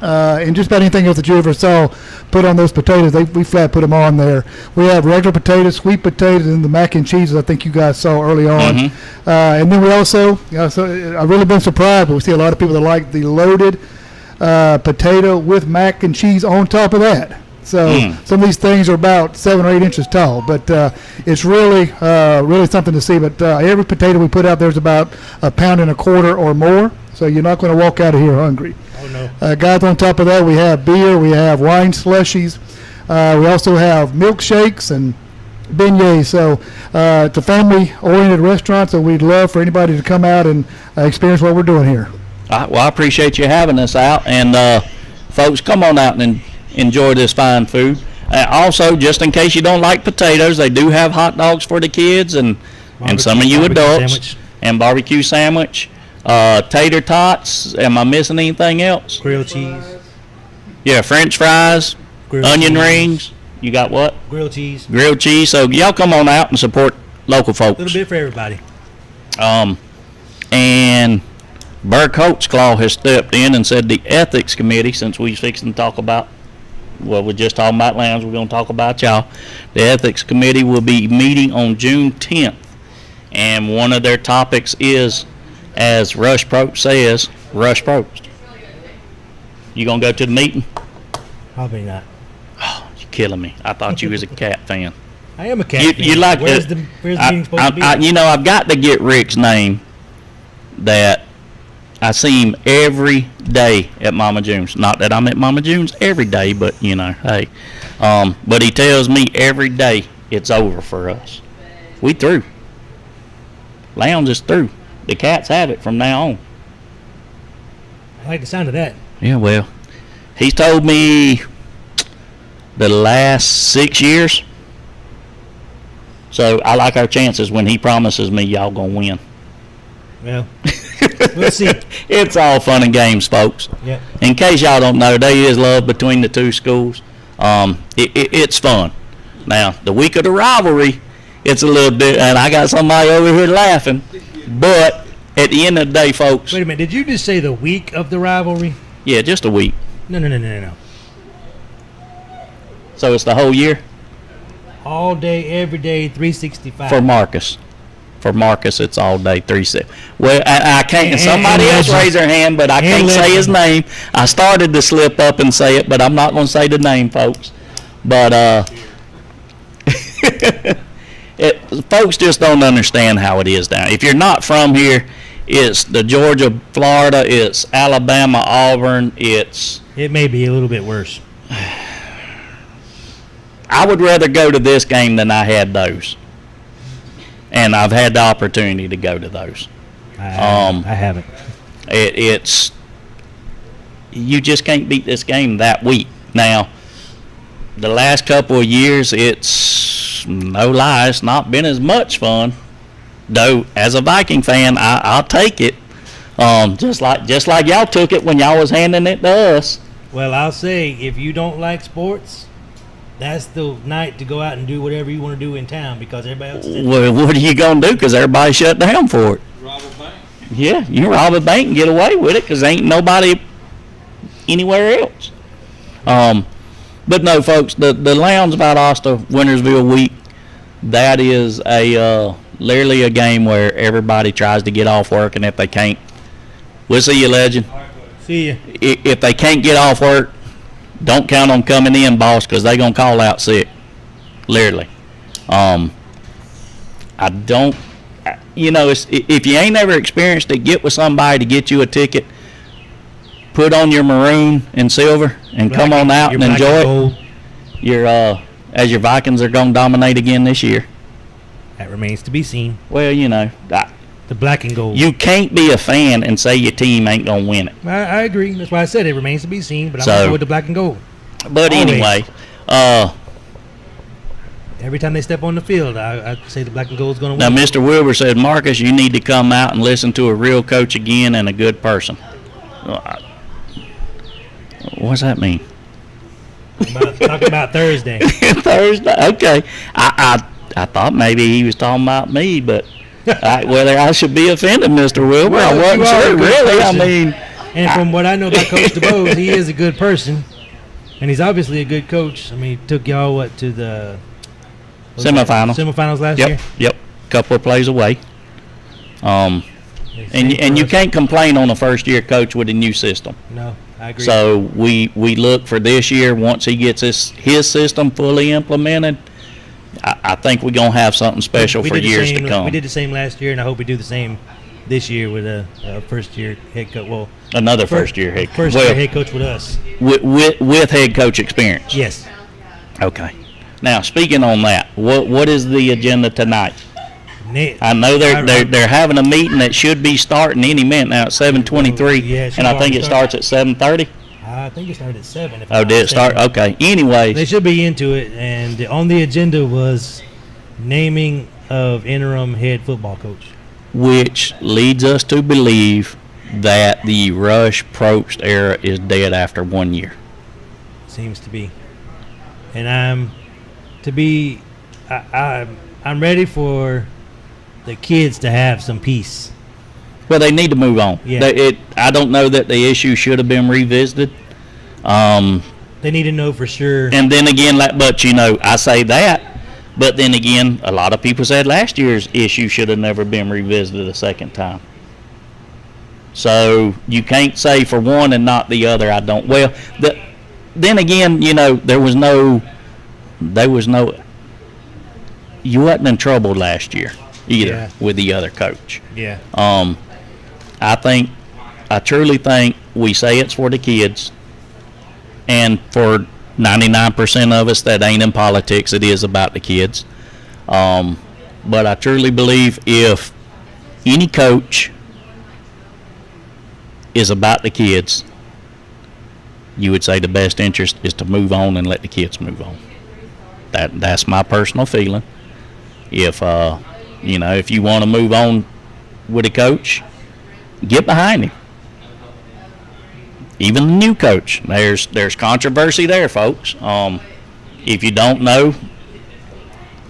and just about anything else that you ever saw put on those potatoes. We flat put them on there. We have regular potatoes, sweet potatoes, and the mac and cheese I think you guys saw early on. And then we also, I've really been surprised, but we see a lot of people that like the loaded potato with mac and cheese on top of that. So some of these things are about 7 or 8 inches tall, but it's really something to see. But every potato we put out there is about 1.25 pounds or more, so you're not going to walk out of here hungry. Oh, no. Guys, on top of that, we have beer, we have wine slushies, we also have milkshakes and beignets. So it's a family-oriented restaurant, so we'd love for anybody to come out and experience what we're doing here. Well, I appreciate you having us out, and folks, come on out and enjoy this fine food. Also, just in case you don't like potatoes, they do have hot dogs for the kids and some of you adults, sandwich. and barbecue sandwich, tater tots. Am I missing anything else? Grilled cheese. Yeah, French fries, Grilled onion cheese. rings. You got what? Grilled cheese. Grilled cheese. So y'all come on out and support local A folks. little bit for everybody. And Burr Coatsclaw has stepped in and said the ethics committee, since we fixing to talk about, well, we're just talking about lambs, we're going to talk about y'all. The ethics committee will be meeting on June 10th, and one of their topics is, as Rush Probst says, Rush Probst. You going to go to the meeting? Probably not. Oh, you're killing me. I thought you was a cat fan. I am a cat. You fan. like where's the, the meeting supposed to be? I've got to get Rick's name. That I see him every day at Mama June's. Not that I'm at Mama June's every day, but hey. But he tells me every day it's over for us. We through. Lounge is through. The cats have it from now on. I like the sound of that. Yeah, well, he's told me the last 6 years. So I like our chances when he promises me y'all gonna win. Well, we'll see. It's all fun and games, folks. Yeah. In case y'all don't know, there is love between the two schools. It's fun. Now, the week of the rivalry, it's a little bit, and I got somebody over here laughing. But at the end of the day, folks. Wait a minute. Did you just say the week of the rivalry? Yeah, just a week. No. So it's the whole year? All day, every day, 365. For Marcus. For Marcus, it's all day, 3-6. Well, I can't. And Somebody else legend. raised their hand, but I can't say his name. I started to slip up and say it, but I'm not going to say the name, folks. But folks just don't understand how it is down. If you're not from here, it's the Georgia, Florida, it's Alabama, Auburn, it's. It may be a little bit worse. I would rather go to this game than I had those. And I've had the opportunity to go to those. I haven't. It's you just can't beat this game that week. Now, the last couple of years, it's no lie, it's not been as much fun. Though, as a Viking fan, I'll take it. Just like y'all took it when y'all was handing it to us. Well, I'll say, if you don't like sports, that's the night to go out and do whatever you want to do in town because everybody else is. Well, what are you gonna do? Because everybody shut down for it. Rob a bank. Yeah, you can rob a bank and get away with it because ain't nobody anywhere else. But no, folks, the Lowndes Valdosta Wintersville week, that is literally a game where everybody tries to get off work, and if they can't, we'll see you, legend. See ya. If they can't get off work, don't count on coming in, boss, because they're going to call out sick. Literally. I don't, if you ain't ever experienced it, get with somebody to get you a ticket. Put on your maroon and silver and come on out and enjoy it. As your Vikings are going to dominate again this year. That remains to be seen. Well, The black and gold. you can't be a fan and say your team ain't going to win it. I agree. That's why I said it remains to be seen, but I'm So- going to go with the black and gold. But Always. anyway, Every time they step on the field, I say the black and gold is going to now win. Mr. Wilbur said, Marcus, you need to come out and listen to a real coach again and a good person. What's that mean? Talking about Thursday. Thursday. Okay. I thought maybe he was talking about me, but whether I should be offended, Mr. Wilbur, Well, I wasn't you are a sure. good Really, person. I mean, And from what I know about Coach DeBose, he is a good person, and he's obviously a good coach. I mean, he took y'all to the semifinals last year. Yep. Couple of plays away. And you can't complain on a first year coach with a new system. No, I agree. So we look for this year, once he gets his system fully implemented, I think we're going to have something special We for did the years same- to come. We did the same last year, and I hope we do the same this year with a first-year head coach. Well, Another first year head coach. First-year head coach with us. With head coach experience. Yes. Okay. Now, speaking on that, what is the agenda tonight? Nate, I know they're having a meeting that should be starting any minute now at 7:23, Yeah, it should and I think already it start. starts at 7:30. I think it started at 7. If Oh, I'm did not it start? mistaken. Okay. Anyways, They should be into it, and on the agenda was naming of interim head football coach. which leads us to believe that the Rush Probst era is dead after 1 year. Seems to be, and I'm ready for the kids to have some peace. Well, they need to move on. Yeah. I don't know that the issue should have been revisited. They need to know for sure. And then again, but I say that, but then again, a lot of people said last year's issue should have never been revisited a second time. So you can't say for one and not the other. I don't. Well, then again, there was no. You wasn't in trouble last year either Yeah. with the other coach. Yeah. I truly think we say it's for the kids, and for 99% of us that ain't in politics, it is about the kids. But I truly believe if any coach is about the kids, you would say the best interest is to move on and let the kids move on. That's my personal feeling. If if you want to move on with a coach, get behind him. Even the new coach, there's controversy there, folks. If you don't know,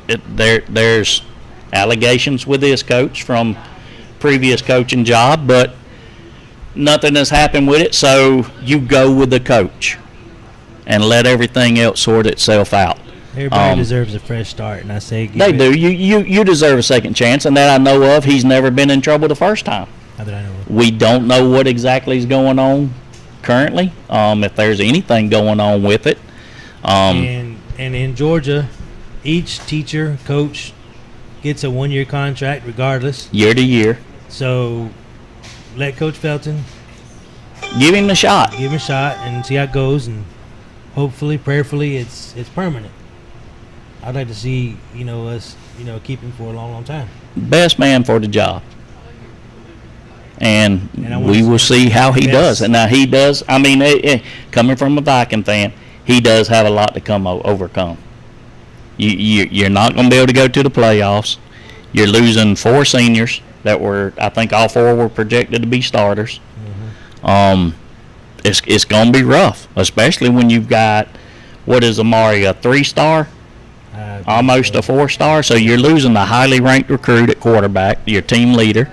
there's allegations with this coach from previous coaching job, but nothing has happened with it. So you go with the coach and let everything else sort itself out. Everybody deserves a fresh start, and I say They do. You deserve a second chance, and that I know of. He's never been in trouble the first time. Not that I know of. We don't know what exactly is going on currently, if there's anything going on with it. And in Georgia, each teacher, coach gets a 1-year contract regardless. Year to year. So let Coach Felton Give him a shot. give him a shot and see how it goes, and hopefully, prayerfully, it's permanent. I'd like to see us keep him for a long, long time. Best man for the job. And I want we to will see how he best. does. And now he does. I mean, coming from a Viking fan, he does have a lot to overcome. You're not going to be able to go to the playoffs. You're losing 4 seniors that were, I think all 4 were projected to be starters. It's going to be rough, especially when you've got, what is Amari, a 3-star? Almost a 4-star. So you're losing a highly ranked recruit at quarterback, your team leader.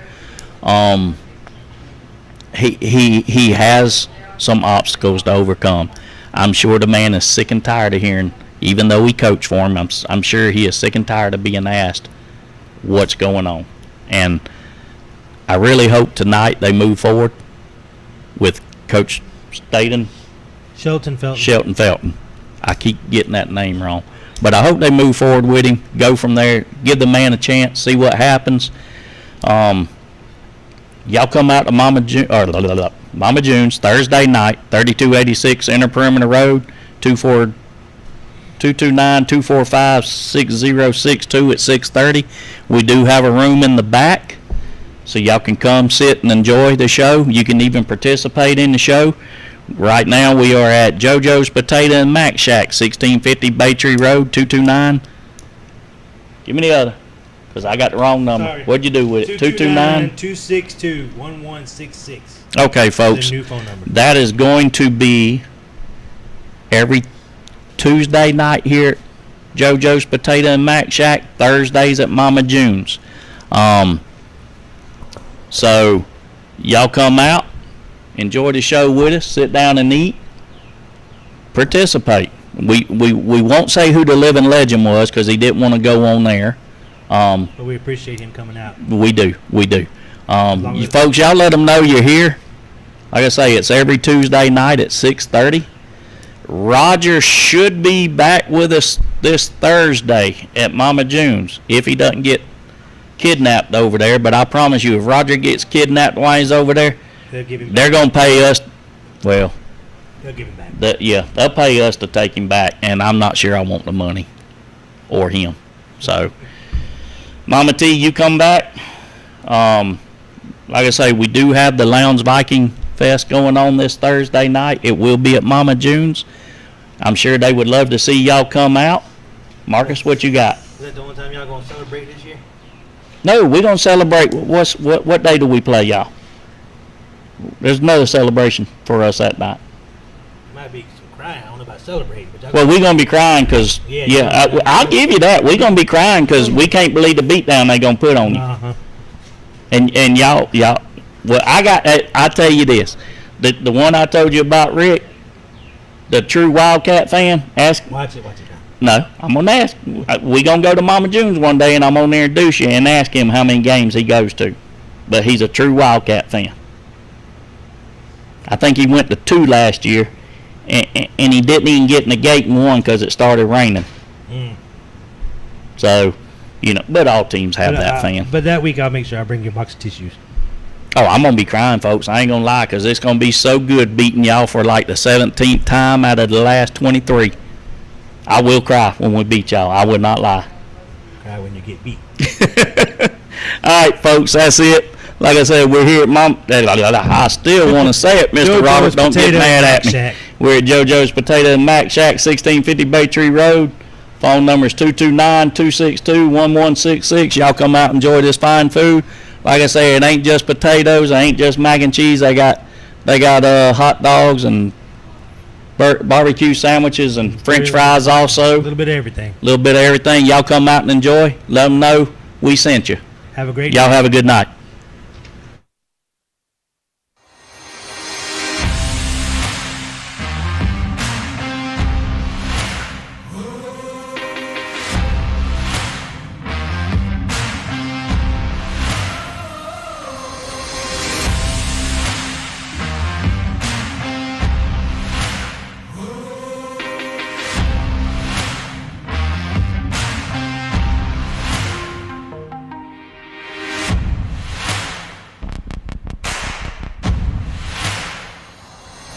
He has some obstacles to overcome. I'm sure the man is sick and tired of hearing, even though he coached for him, I'm sure he is sick and tired of being asked what's going on. And I really hope tonight they move forward with Coach Shelton Felton. I keep getting that name wrong. But I hope they move forward with him, go from there, give the man a chance, see what happens. Y'all come out to Mama June's Thursday night, 3286 Inner Perimeter Road, 229-245-6062 at 6:30. We do have a room in the back, so y'all can come sit and enjoy the show. You can even participate in the show. Right now we are at Jojo's Potato and Mac Shack, 1650 Baytree Road, 229. Give me the other, because I got the wrong number. Sorry. What'd you do with it? 229-262-1166. Okay, folks. The new phone number. That is going to be every Tuesday night here at Jojo's Potato and Mac Shack, Thursdays at Mama June's. So y'all come out, enjoy the show with us, sit down and eat, participate. We won't say who the living legend was because he didn't want to go on there. But we appreciate him coming out. We do. You folks, y'all let them know you're here. Like I say, it's every Tuesday night at 6:30. Roger should be back with us this Thursday at Mama June's if he doesn't get kidnapped over there. But I promise you, if Roger gets kidnapped while he's over there, They'll give him back. they're going to pay us. Well, They'll give him back. they'll pay us to take him back, and I'm not sure I want the money or him. So, Mama T, you come back. Like I say, we do have the Lounge Viking Fest going on this Thursday night. It will be at Mama June's. I'm sure they would love to see y'all come out. Marcus, what you got? Is that the only time y'all gonna celebrate this year? No, we're gonna celebrate. What day do we play, y'all? There's another celebration for us that night. Might be some crying. I don't know about celebrating, but y'all Well, we're gonna be crying because I'll give you that. We're gonna be crying because we can't believe the beatdown they gonna put on you. And y'all. Well, I tell you this, the one I told you about, Rick, the true Wildcat fan. Ask. Watch it now. No, I'm gonna ask. We gonna go to Mama June's one day, and I'm gonna introduce you and ask him how many games he goes to. But he's a true Wildcat fan. I think he went to 2 last year, and he didn't even get in the gate in 1 because it started raining. So, but all teams have that fan. But that week I'll make sure I bring you a box of tissues. Oh, I'm going to be crying, folks. I ain't going to lie, because it's going to be so good beating y'all for like the 17th time out of the last 23. I will cry when we beat y'all. I would not lie. Cry when you get beat. All right, folks, that's it. Like I said, we're here at I still want to say it, Mr. Robert. Don't get mad at me. Shack. We're at Jojo's Potato and Mac Shack, 1650 Baytree Road. Phone number is 229-262-1166. Y'all come out and enjoy this fine food. Like I say, it ain't just potatoes. It ain't just mac and cheese. They got hot dogs and barbecue sandwiches and French fries also. A little bit of everything. Y'all come out and enjoy. Let them know we sent you. Have a great Y'all day. have a good night.